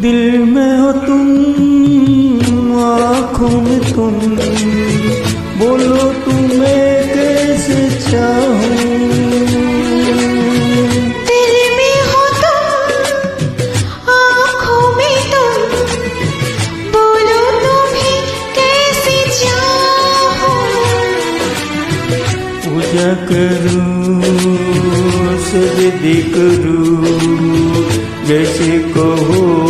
दिल में हो तुम, आँखों में तुम, बोलो तुम्हें कैसे चाहूं। दिल में हो तुम, आँखों में तुम, बोलो तुम्हें कैसे चाहूं। पूजा करूं, सजदे करूं, जैसे कहो